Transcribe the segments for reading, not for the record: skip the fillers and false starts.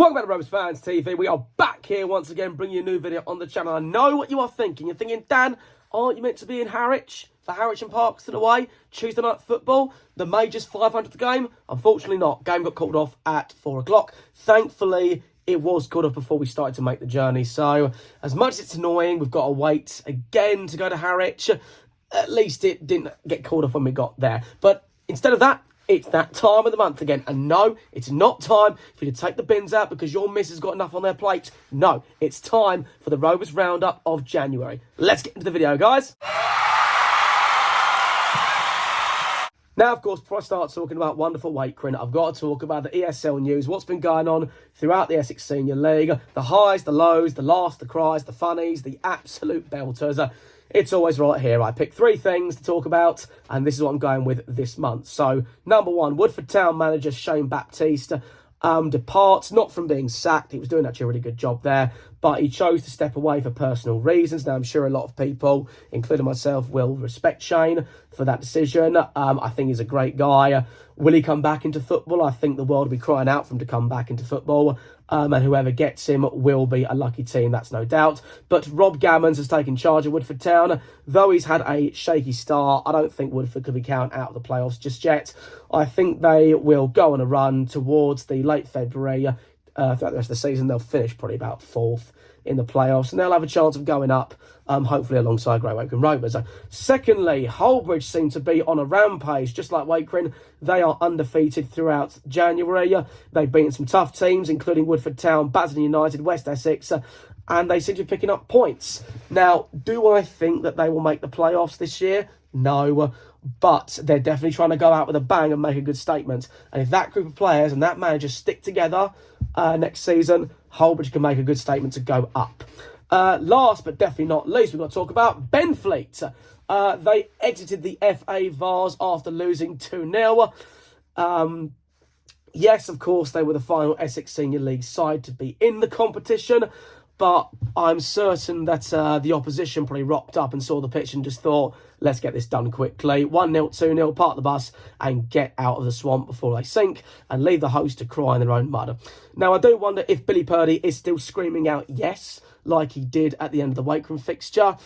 Welcome back to Rovers Fans TV. We are back here once again, bringing you a new video on the channel. I know what you are thinking. You're thinking, Dan, aren't you meant to be in Harwich for Harwich and Parkstone away? Tuesday night football, the Major's 500th game? Unfortunately not. Game got called off at 4 o'clock. Thankfully, it was called off before we started to make the journey. So, as much as it's annoying, we've got to wait again to go to Harwich. At least it didn't get called off when we got there. But instead of that, it's that time of the month again. And no, it's not time for you to take the bins out because your missus got enough on their plate. No, it's time for the Rovers Roundup of January. Let's get into the video, guys. Now, of course, before I start talking about wonderful Wakering, I've got to talk about the ESL news, what's been going on throughout the Essex Senior League, the highs, the lows, the laughs, the cries, the funnies, the absolute belters. It's always right here. I picked 3 things to talk about, and this is what I'm going with this month. So, number 1, Woodford Town manager Shane Baptiste departs, not from being sacked. He was doing actually a really good job there, but he chose to step away for personal reasons. Now, I'm sure a lot of people, including myself, will respect Shane for that decision. I think he's a great guy. Will he come back into football? I think the world will be crying out for him to come back into football. And whoever gets him will be a lucky team, that's no doubt. But Rob Gammons has taken charge of Woodford Town. Though he's had a shaky start, I don't think Woodford could be counted out of the playoffs just yet. I think they will go on a run towards the late February. Throughout the rest of the season, they'll finish probably about 4th in the playoffs, and they'll have a chance of going up, hopefully alongside Gt Wakering Rovers. Secondly, Holbridge seem to be on a rampage, just like Wakering. They are undefeated throughout January. They've beaten some tough teams, including Woodford Town, Basildon United, West Essex, and they seem to be picking up points. Now, do I think that they will make the playoffs this year? No, but they're definitely trying to go out with a bang and make a good statement. And if that group of players and that manager stick together next season, Holbridge can make a good statement to go up. Last but definitely not least, we've got to talk about Benfleet. They exited the FA Vars after losing 2-0. Yes, of course, they were the final Essex Senior League side to be in the competition, but I'm certain that the opposition probably rocked up and saw the pitch and just thought, let's get this done quickly. 1-0, 2-0, park the bus and get out of the swamp before they sink and leave the host to cry in their own mud. Now, I do wonder if Billy Purdy is still screaming out yes, like he did at the end of the Wakering fixture.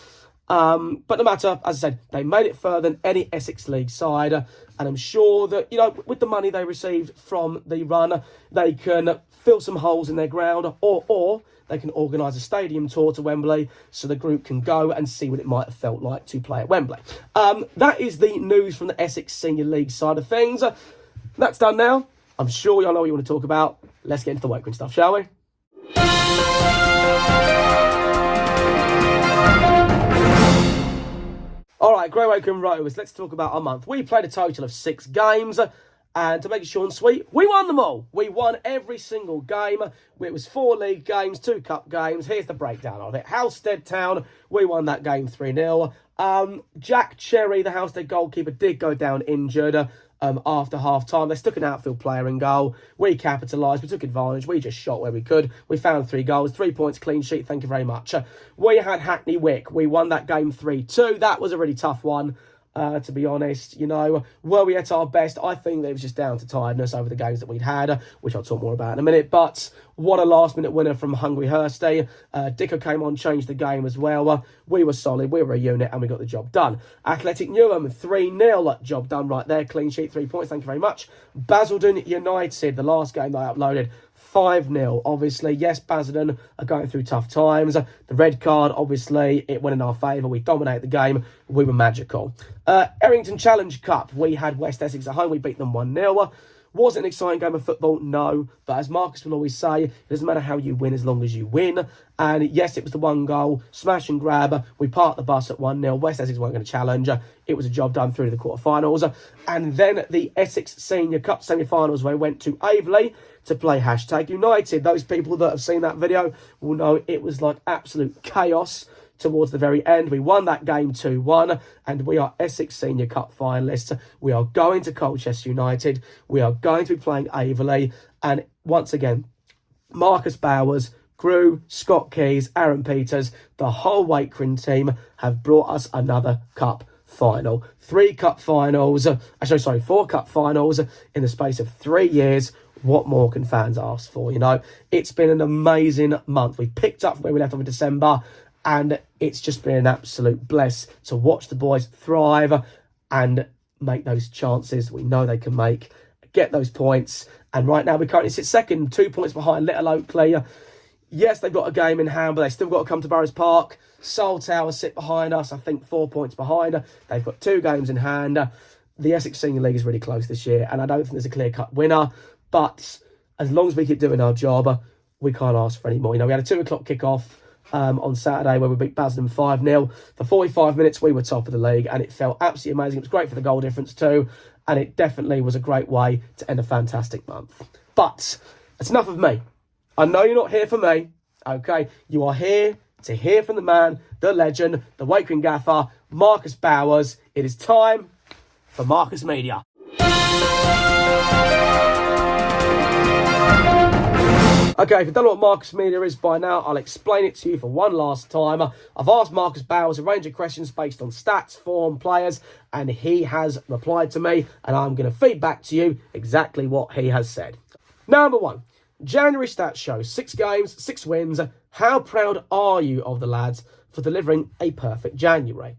But no matter, as I said, they made it further than any Essex League side. And I'm sure that, you know, with the money they received from the run, they can fill some holes in their ground or they can organise a stadium tour to Wembley so the group can go and see what it might have felt like to play at Wembley. That is the news from the Essex Senior League side of things. That's done now. I'm sure y'all know what you want to talk about. Let's get into the Wakering stuff, shall we? All right, Gt Wakering Rovers, let's talk about our month. We played a total of 6 games. And to make it short and sweet, we won them all. We won every single game. It was 4 league games, 2 cup games. Here's the breakdown of it. Halstead Town, we won that game 3-0. Jack Cherry, the Halstead goalkeeper, did go down injured after half-time. They stuck an outfield player in goal. We capitalised. We took advantage. We just shot where we could. We found 3 goals, 3 points, clean sheet. Thank you very much. We had Hackney Wick. We won that game 3-2. That was a really tough one. To be honest, you know, were we at our best? I think it was just down to tiredness over the games that we'd had, which I'll talk more about in a minute. But what a last-minute winner from Hungry Hursty. Dicko came on, changed the game as well. We were solid, we were a unit, and we got the job done. Athletic Newham, 3-0, job done right there. Clean sheet, 3 points, thank you very much. Basildon United, the last game that I uploaded, 5-0. Obviously, yes, Basildon are going through tough times. The red card, obviously, it went in our favour. We dominated the game. We were magical. Errington Challenge Cup, we had West Essex at home. We beat them 1-0. Was it an exciting game of football? No. But as Marcus will always say, it doesn't matter how you win as long as you win. And yes, it was the 1 goal, smash and grab. We parked the bus at 1-0. West Essex weren't going to challenge. It was a job done through the quarterfinals. And then the Essex Senior Cup semi-finals, where we went to Aveley to play #United. Those people that have seen that video will know it was like absolute chaos towards the very end. We won that game 2-1, and we are Essex Senior Cup finalists. We are going to Colchester United. We are going to be playing Aveley. And once again, Marcus Bowers, Grew, Scott Keys, Aaron Peters, the whole Wakering team have brought us another cup. final. 3 cup finals, 4 cup finals in the space of 3 years. What more can fans ask for, you know? It's been an amazing month. We picked up where we left off in December, and it's just been an absolute bless to watch the boys thrive and make those chances we know they can make, get those points. And right now we currently sit second, 2 points behind Little Oakley. Yes, they've got a game in hand, but they've still got to come to Burrows Park. Seoul Tower sit behind us, I think 4 points behind. They've got 2 games in hand. The Essex Senior League is really close this year, and I don't think there's a clear-cut winner. But as long as we keep doing our job, we can't ask for any more. You know, we had a 2 o'clock kick-off on Saturday where we beat Basildon 5-0. For 45 minutes, we were top of the league, and it felt absolutely amazing. It was great for the goal difference too, and it definitely was a great way to end a fantastic month. But that's enough of me. I know you're not here for me, okay? You are here to hear from the man, the legend, the Wakering Gaffer, Marcus Bowers. It is time for Marcus Media. Okay, if you don't know what Marcus Media is by now, I'll explain it to you for one last time. I've asked Marcus Bowers a range of questions based on stats, form, players, and he has replied to me, and I'm going to feed back to you exactly what he has said. Number 1, January stats show 6 games, 6 wins. How proud are you of the lads for delivering a perfect January?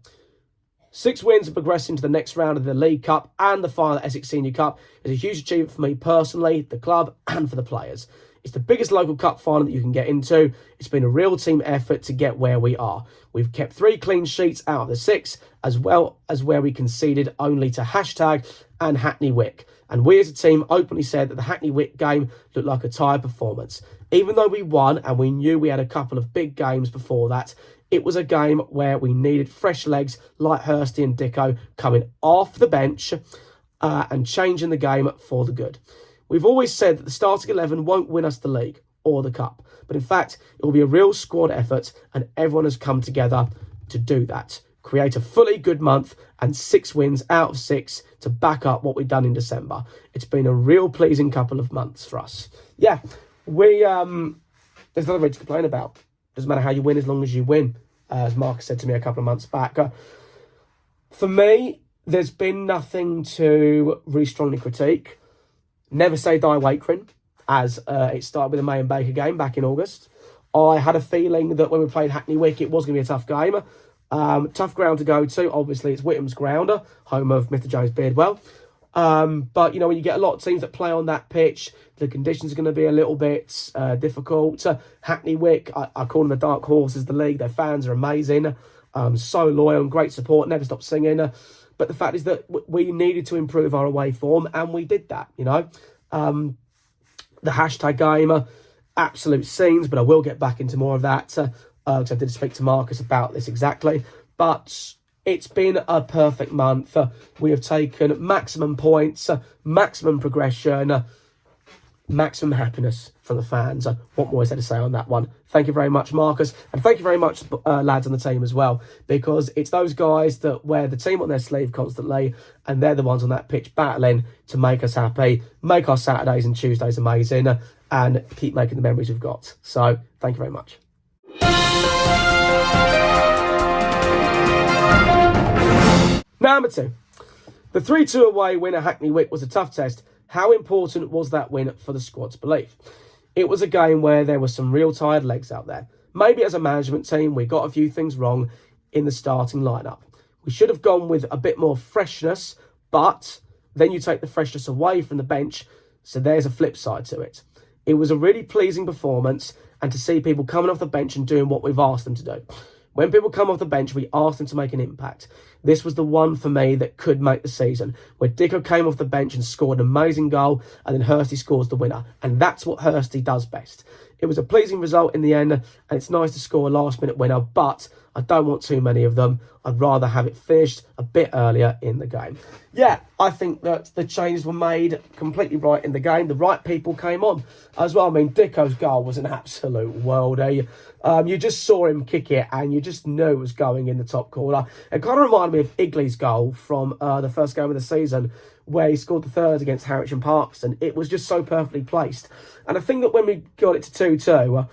6 wins and progressing to the next round of the League Cup and the final Essex Senior Cup is a huge achievement for me personally, the club, and for the players. It's the biggest local cup final that you can get into. It's been a real team effort to get where we are. We've kept 3 clean sheets out of the 6, as well as where we conceded only to Hashtag and Hackney Wick. And we as a team openly said that the Hackney Wick game looked like a tired performance. Even though we won and we knew we had a couple of big games before that, it was a game where we needed fresh legs like Hursty and Dicko coming off the bench and changing the game for the good. We've always said that the starting 11 won't win us the league or the cup, but in fact, it will be a real squad effort, and everyone has come together to do that. Create a fully good month and 6 wins out of 6 to back up what we've done in December. It's been a real pleasing couple of months for us. Yeah, there's nothing really to complain about. Doesn't matter how you win as long as you win, as Marcus said to me a couple of months back. For me, there's been nothing to really strongly critique. Never say die Wakering, as it started with the May and Baker game back in August. I had a feeling that when we played Hackney Wick, it was going to be a tough game. Tough ground to go to. Obviously, it's Whittam's ground, home of Mr. James Beardwell. But, you know, when you get a lot of teams that play on that pitch, the conditions are going to be a little bit difficult. Hackney Wick, I call them the dark horses of the league. Their fans are amazing. So loyal and great support, never stop singing. But the fact is that we needed to improve our away form, and we did that, you know. The Hashtag game, absolute scenes, but I will get back into more of that because I did speak to Marcus about this exactly. But it's been a perfect month. We have taken maximum points, maximum progression, maximum happiness from the fans. What more is there to say on that one? Thank you very much, Marcus. And thank you very much, lads on the team as well, because it's those guys that wear the team on their sleeve constantly, and they're the ones on that pitch battling to make us happy, make our Saturdays and Tuesdays amazing, and keep making the memories we've got. So thank you very much. Number 2. The 3-2 away win at Hackney Wick was a tough test. How important was that win for the squad's belief? It was a game where there were some real tired legs out there. Maybe as a management team, we got a few things wrong in the starting lineup. We should have gone with a bit more freshness, but then you take the freshness away from the bench, so there's a flip side to it. It was a really pleasing performance, and to see people coming off the bench and doing what we've asked them to do. When people come off the bench, we ask them to make an impact. This was the one for me that could make the season, where Dicko came off the bench and scored an amazing goal, and then Hursty scores the winner. And that's what Hursty does best. It was a pleasing result in the end, and it's nice to score a last-minute winner, but I don't want too many of them. I'd rather have it finished a bit earlier in the game. Yeah, I think that the changes were made completely right in the game. The right people came on as well. I mean, Dicko's goal was an absolute worldie. You just saw him kick it, and you just knew it was going in the top corner. It kind of reminded me of Igley's goal from the first game of the season, where he scored the third against Harwich and Parkston. It was just so perfectly placed. And I think that when we got it to 2-2,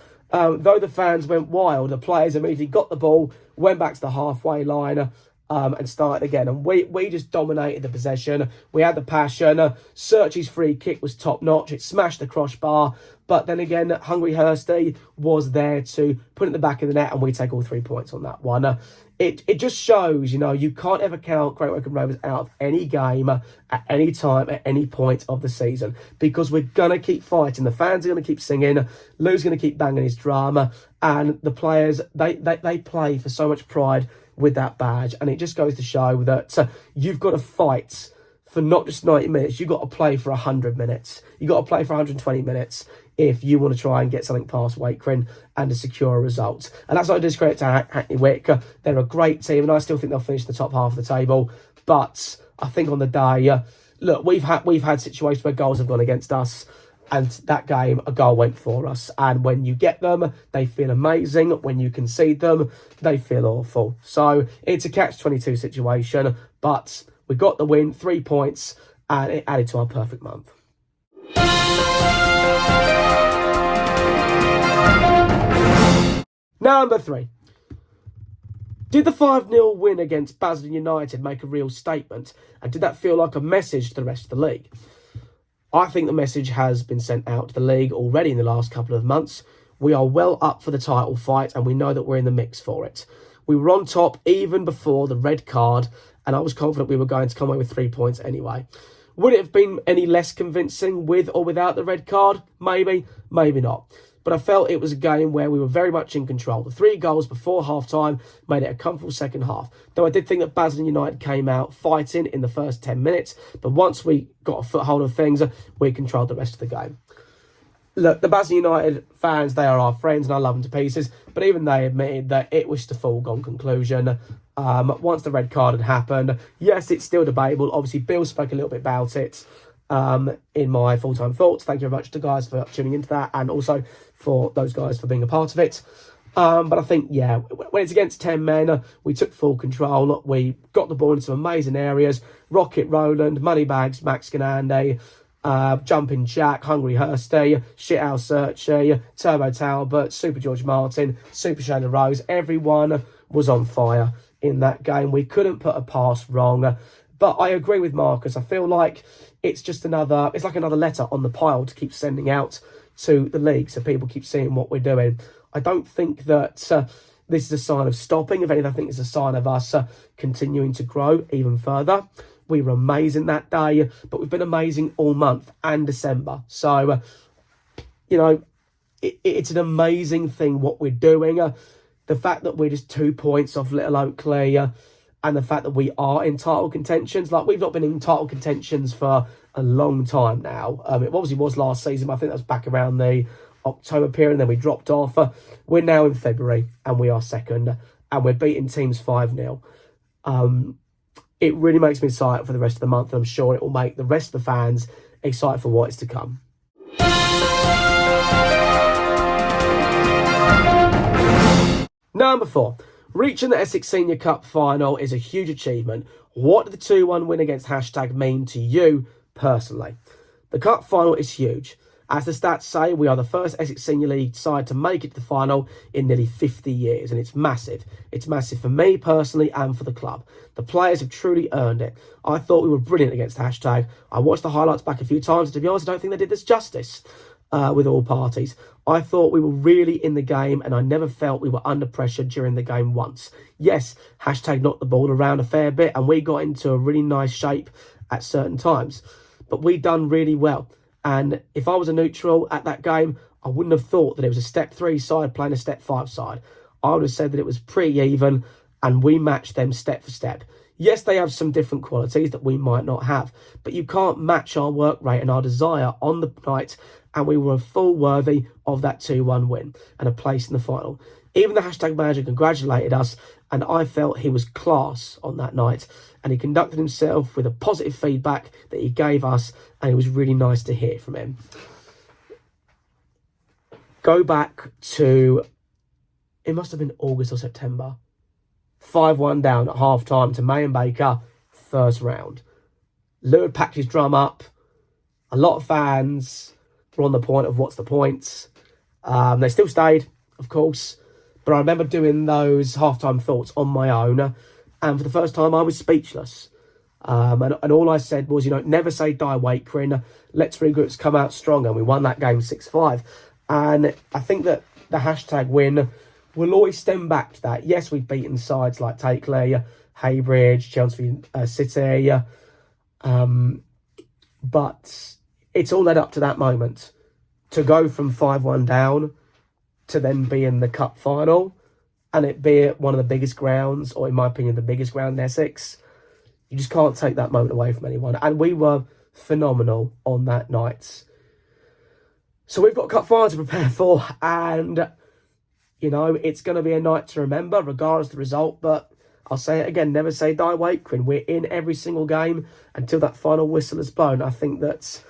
though the fans went wild, the players immediately got the ball, went back to the halfway line, and started again. And we just dominated the possession. We had the passion. Searchy's free kick was top notch. It smashed the crossbar. But then again, Hungry Hursty was there to put it in the back of the net, and we take all 3 points on that one. It just shows, you can't ever count Great Wakering Rovers out of any game at any time, at any point of the season, because we're going to keep fighting. The fans are going to keep singing. Lou's going to keep banging his drum. And the players, they play for so much pride with that badge. And it just goes to show that you've got to fight for not just 90 minutes. You've got to play for 100 minutes. You've got to play for 120 minutes if you want to try and get something past Wakering and to secure a result. And that's not a discredit to Hackney Wick. They're a great team, and I still think they'll finish the top half of the table. But I think on the day, look, we've had situations where goals have gone against us, and that game, a goal went for us. And when you get them, they feel amazing. When you concede them, they feel awful. So it's a catch-22 situation, but we got the win, 3 points, and it added to our perfect month. Number 3. Did the 5-0 win against Basildon United make a real statement? And did that feel like a message to the rest of the league? I think the message has been sent out to the league already in the last couple of months. We are well up for the title fight, and we know that we're in the mix for it. We were on top even before the red card, and I was confident we were going to come away with 3 points anyway. Would it have been any less convincing with or without the red card? Maybe, maybe not. But I felt it was a game where we were very much in control. The 3 goals before half-time made it a comfortable second half. Though I did think that Basildon United came out fighting in the first 10 minutes. But once we got a foothold of things, we controlled the rest of the game. Look, the Basildon United fans, they are our friends and I love them to pieces. But even they admitted that it was just a foregone conclusion. Once the red card had happened, yes, it's still debatable. Obviously, Bill spoke a little bit about it in my full-time thoughts. Thank you very much to guys for tuning into that, and also for those guys for being a part of it. But I think, yeah, when it's against 10 men, we took full control. We got the ball into some amazing areas. Rocket Roland, Moneybags, Max Ganande, Jumping Jack, Hungry Hursty, Shithouse Searchy, Turbo Talbot, Super George Martin, Super Shayla Rose. Everyone was on fire in that game. We couldn't put a pass wrong. But I agree with Marcus. I feel like it's like another letter on the pile to keep sending out to the league so people keep seeing what we're doing. I don't think that this is a sign of stopping. If anything, I think it's a sign of us continuing to grow even further. We were amazing that day, but we've been amazing all month and December. So, it's an amazing thing what we're doing. The fact that we're just 2 points off Little Oakley, and the fact that we are in title contentions. Like, we've not been in title contentions for a long time now. It obviously was last season, but I think that was back around the October period, and then we dropped off. We're now in February, and we are second, and we're beating teams 5-0. It really makes me excited for the rest of the month, and I'm sure it will make the rest of the fans excited for what is to come. Number 4. Reaching the Essex Senior Cup final is a huge achievement. What did the 2-1 win against # mean to you personally? The cup final is huge. As the stats say, we are the first Essex Senior League side to make it to the final in nearly 50 years, and it's massive. It's massive for me personally and for the club. The players have truly earned it. I thought we were brilliant against #. I watched the highlights back a few times, and to be honest, I don't think they did this justice with all parties. I thought we were really in the game, and I never felt we were under pressure during the game once. Yes, # knocked the ball around a fair bit, and we got into a really nice shape at certain times. But we done really well. And if I was a neutral at that game, I wouldn't have thought that it was a step 3 side playing a step 5 side. I would have said that it was pretty even, and we matched them step for step. Yes, they have some different qualities that we might not have, but you can't match our work rate and our desire on the night, and we were full worthy of that 2-1 win and a place in the final. Even the # manager congratulated us, and I felt he was class on that night, and he conducted himself with a positive feedback that he gave us, and it was really nice to hear from him. Go back to, it must have been August or September, 5-1 down at half-time to May and Baker, first round. Lou had packed his drum up. A lot of fans were on the point of what's the point. They still stayed, of course, but I remember doing those half-time thoughts on my own, And for the first time, I was speechless. And all I said was, never say die, Wakering. Let's regroup, come out stronger. And we won that game 6-5. And I think that the hashtag win will always stem back to that. Yes, we've beaten sides like Takeley, Haybridge, Chelsea City. But it's all led up to that moment. To go from 5-1 down to then be in the cup final, and it be at one of the biggest grounds, or in my opinion, the biggest ground in Essex, you just can't take that moment away from anyone. And we were phenomenal on that night. So we've got cup final to prepare for, and, it's going to be a night to remember, regardless of the result. But I'll say it again, never say die, Wakering. We're in every single game until that final whistle is blown. I think that's,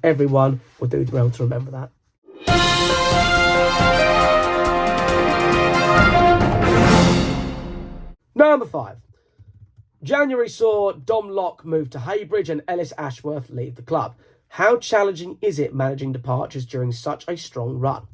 everyone will do well to remember that. Number 5. January saw Dom Locke move to Haybridge and Ellis Ashworth leave the club. How challenging is it managing departures during such a strong run?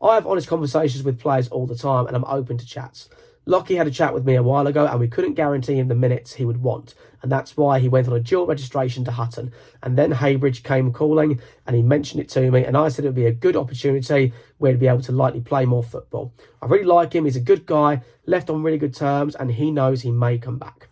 I have honest conversations with players all the time, and I'm open to chats. Lockie had a chat with me a while ago, and we couldn't guarantee him the minutes he would want, and that's why he went on a dual registration to Hutton. And then Haybridge came calling, and he mentioned it to me, and I said it would be a good opportunity where he'd be able to likely play more football. I really like him. He's a good guy, left on really good terms, and he knows he may come back.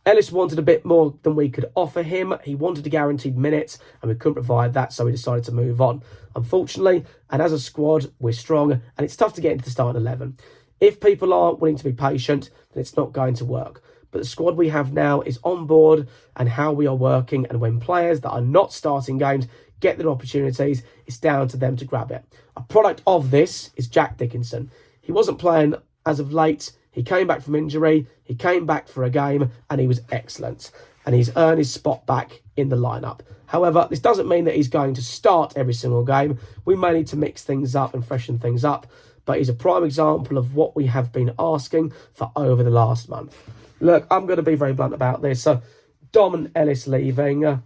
Ellis wanted a bit more than we could offer him. He wanted a guaranteed minutes, and we couldn't provide that, so we decided to move on. Unfortunately, and as a squad, we're strong, and it's tough to get into the starting 11. If people aren't willing to be patient, then it's not going to work. But the squad we have now is on board and how we are working. And when players that are not starting games get their opportunities, it's down to them to grab it. A product of this is Jack Dickinson. He wasn't playing as of late. He came back from injury. He came back for a game and he was excellent. And he's earned his spot back in the lineup. However, this doesn't mean that he's going to start every single game. We may need to mix things up and freshen things up. But he's a prime example of what we have been asking for over the last month. Look, I'm going to be very blunt about this. So, Dom and Ellis leaving, I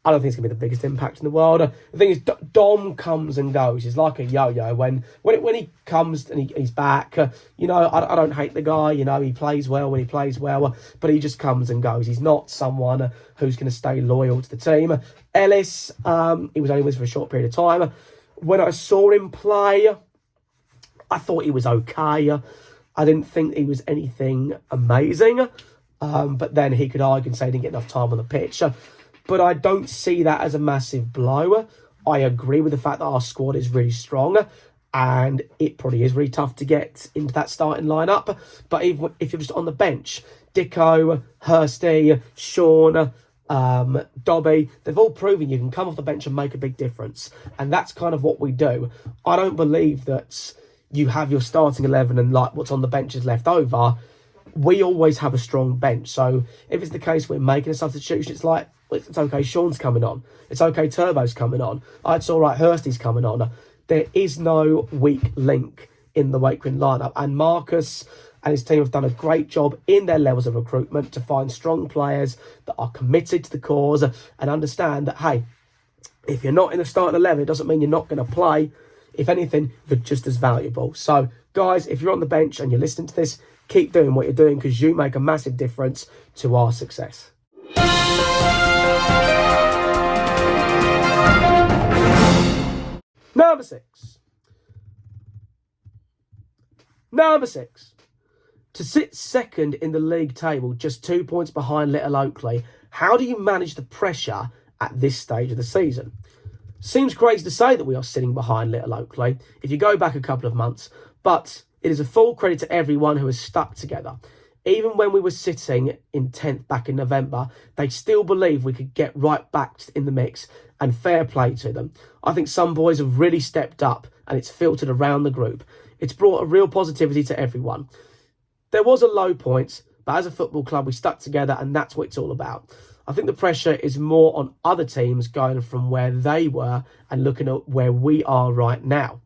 don't think it's going to be the biggest impact in the world. The thing is, Dom comes and goes. He's like a yo-yo. When he comes and he's back, I don't hate the guy. He plays well when he plays well, but he just comes and goes. He's not someone who's going to stay loyal to the team. Ellis, he was only with us for a short period of time. When I saw him play, I thought he was okay. I didn't think he was anything amazing. But then he could argue and say he didn't get enough time on the pitch. But I don't see that as a massive blow. I agree with the fact that our squad is really strong. And it probably is really tough to get into that starting lineup. But even if you're just on the bench, Dicko, Hursty, Sean, Dobby, they've all proven you can come off the bench and make a big difference. And that's kind of what we do. I don't believe that you have your starting 11 and like what's on the bench is left over. We always have a strong bench. So if it's the case we're making a substitution, it's like, it's okay, Sean's coming on. It's okay, Turbo's coming on. It's all right, Hursty's coming on. There is no weak link in the Wakering lineup. And Marcus and his team have done a great job in their levels of recruitment to find strong players that are committed to the cause and understand that, hey, if you're not in the starting 11, it doesn't mean you're not going to play. If anything, you're just as valuable. So, guys, if you're on the bench and you're listening to this, keep doing what you're doing because you make a massive difference to our success. Number six. To sit second in the league table, just 2 points behind Little Oakley, how do you manage the pressure at this stage of the season? Seems crazy to say that we are sitting behind Little Oakley if you go back a couple of months, but it is a full credit to everyone who has stuck together. Even when we were sitting in 10th back in November, they still believed we could get right back in the mix, and fair play to them. I think some boys have really stepped up and it's filtered around the group. It's brought a real positivity to everyone. There was a low point, but as a football club, we stuck together and that's what it's all about. I think the pressure is more on other teams going from where they were and looking at where we are right now.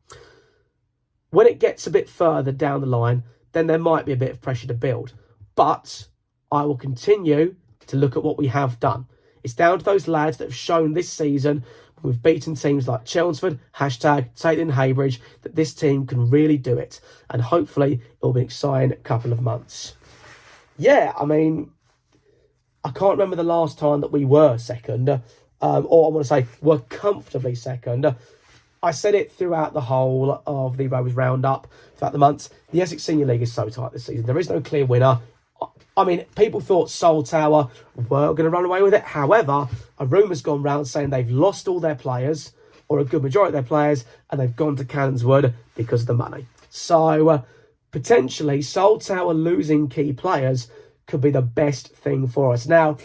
When it gets a bit further down the line, then there might be a bit of pressure to build. But I will continue to look at what we have done. It's down to those lads that have shown this season We've beaten teams like Chelmsford, #Taylor-Haybridge, that this team can really do it. And hopefully it'll be an exciting couple of months. Yeah, I mean, I can't remember the last time that we were second, or I want to say were comfortably second. I said it throughout the whole of the Rovers roundup throughout the months. The Essex Senior League is so tight this season. There is no clear winner. I mean, people thought Seoul Tower were going to run away with it. However, a rumour's gone round saying they've lost all their players, or a good majority of their players, and they've gone to Cannons Wood because of the money. So, potentially, Seoul Tower losing key players could be the best thing for us. Now,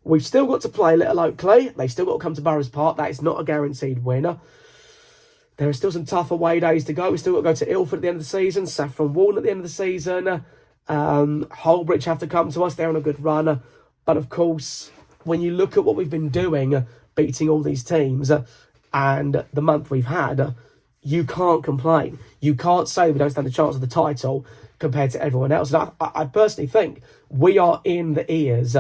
we've still got to play Little Oakley. They've still got to come to Burrows Park. That is not a guaranteed winner. There are still some tough away days to go. We've still got to go to Ilford at the end of the season, Saffron Walden at the end of the season. Holbridge have to come to us. They're on a good run. But of course, when you look at what we've been doing, beating all these teams, and the month we've had, you can't complain. You can't say we don't stand a chance of the title compared to everyone else. And I personally think we are in the ears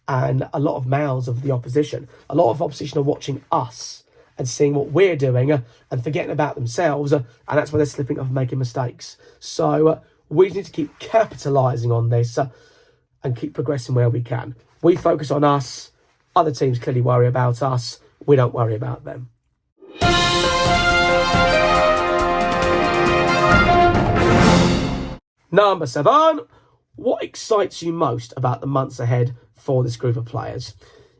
and a lot of mouths of the opposition. A lot of opposition are watching us and seeing what we're doing and forgetting about themselves. And that's where they're slipping up and making mistakes. So we need to keep capitalising on this and keep progressing where we can. We focus on us. Other teams clearly worry about us. We don't worry about them. Number 7. What excites you most about the months ahead for this group of players?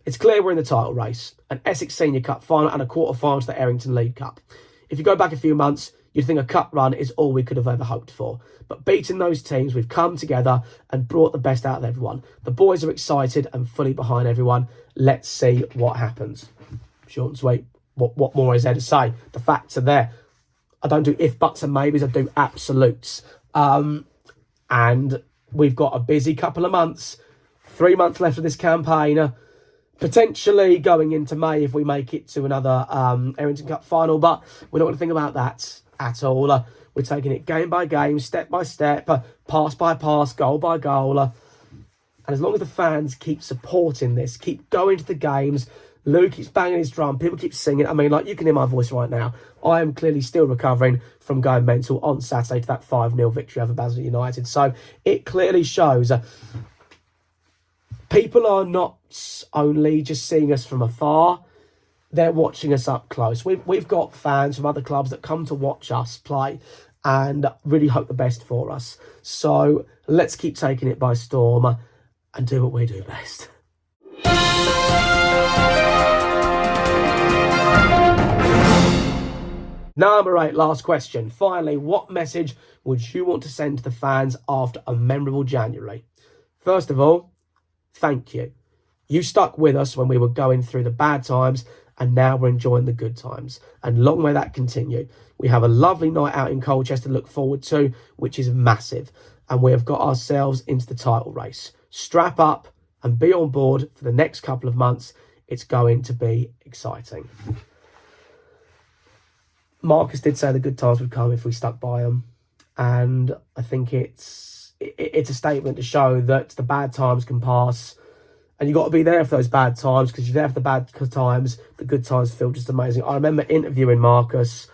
It's clear we're in the title race, an Essex Senior Cup final and a quarter-final to the Errington League Cup. If you go back a few months, you'd think a cup run is all we could have ever hoped for. But beating those teams, we've come together and brought the best out of everyone. The boys are excited and fully behind everyone. Let's see what happens. Short and sweet. What more is there to say? The facts are there. I don't do if, buts and maybes. I do absolutes. And we've got a busy couple of months. 3 months left of this campaign. Potentially going into May if we make it to another Errington Cup final. But we're not going to think about that at all. We're taking it game by game, step by step, pass by pass, goal by goal. And as long as the fans keep supporting this, keep going to the games, Lou keeps banging his drum, people keep singing. I mean, like, you can hear my voice right now. I am clearly still recovering from going mental on Saturday to that 5-0 victory over Basel United. So it clearly shows people are not only just seeing us from afar, they're watching us up close. We've got fans from other clubs that come to watch us play and really hope the best for us. So let's keep taking it by storm and do what we do best. Number 8, last question. Finally, what message would you want to send to the fans after a memorable January? First of all, thank you. You stuck with us when we were going through the bad times, and now we're enjoying the good times. And long may that continue. We have a lovely night out in Colchester to look forward to, which is massive. And we have got ourselves into the title race. Strap up and be on board for the next couple of months. It's going to be exciting. Marcus did say the good times would come if we stuck by them. And I think it's a statement to show that the bad times can pass. And you've got to be there for those bad times, because if you're there for the bad times, the good times feel just amazing. I remember interviewing Marcus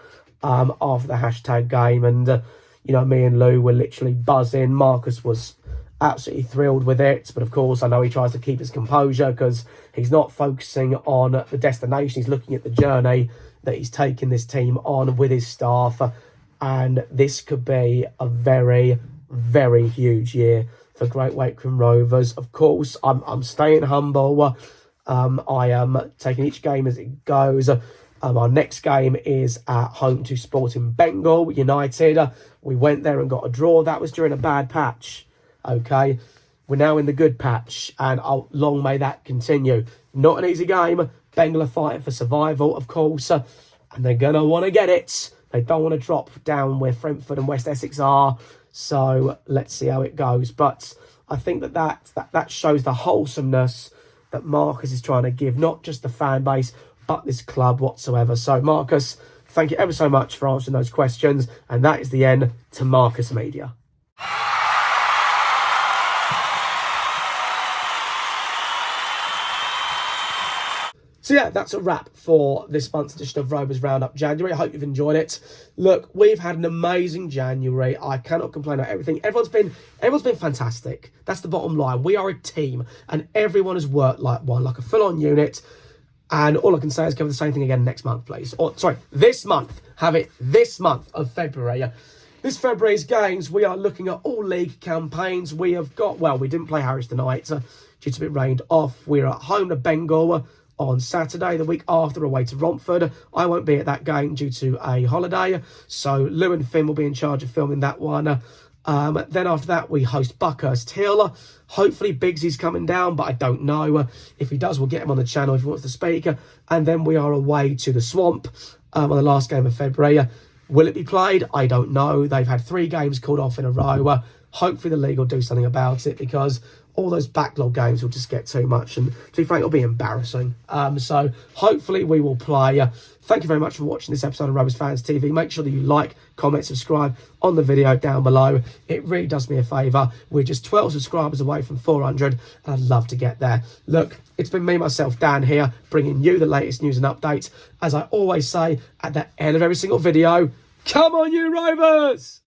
after the # game, and, me and Lou were literally buzzing. Marcus was absolutely thrilled with it. But of course, I know he tries to keep his composure because he's not focusing on the destination. He's looking at the journey that he's taking this team on with his staff. And this could be a very, very huge year for Gt Wakering Rovers. Of course, I'm staying humble. I am taking each game as it goes. Our next game is at home to Sporting Bengal United. We went there and got a draw. That was during a bad patch. Okay, we're now in the good patch, and long may that continue. Not an easy game. Bengal are fighting for survival, of course, and they're going to want to get it. They don't want to drop down where Brentford and West Essex are. So let's see how it goes. But I think that shows the wholesomeness that Marcus is trying to give, not just the fan base, but this club whatsoever. So Marcus, thank you ever so much for answering those questions. And that is the end to Marcus Media. So yeah, that's a wrap for this month's edition of Rovers Roundup January. I hope you've enjoyed it. Look, we've had an amazing January. I cannot complain about everything. Everyone's been fantastic. That's the bottom line. We are a team, and everyone has worked like one, like a full-on unit. And all I can say is cover the same thing again next month, please. Or sorry, this month. Have it this month of February. This February's games, we are looking at all league campaigns. We have got, well, we didn't play Harris tonight due to it rained off. We're at home to Bengal on Saturday. The week after, away to Romford. I won't be at that game due to a holiday. So Lou and Finn will be in charge of filming that one. Then after that, we host Buckhurst Hill. Hopefully Biggsy's coming down, but I don't know. If he does, we'll get him on the channel if he wants to speak. And then we are away to the Swamp on the last game of February. Will it be played? I don't know. They've had 3 games called off in a row. Hopefully the league will do something about it, because all those backlog games will just get too much, and to be frank, it'll be embarrassing. So hopefully we will play. Thank you very much for watching this episode of Rovers Fans TV. Make sure that you like, comment, subscribe on the video down below. It really does me a favour. We're just 12 subscribers away from 400, and I'd love to get there. Look, it's been me, myself, Dan here, bringing you the latest news and updates. As I always say at the end of every single video, come on you Rovers!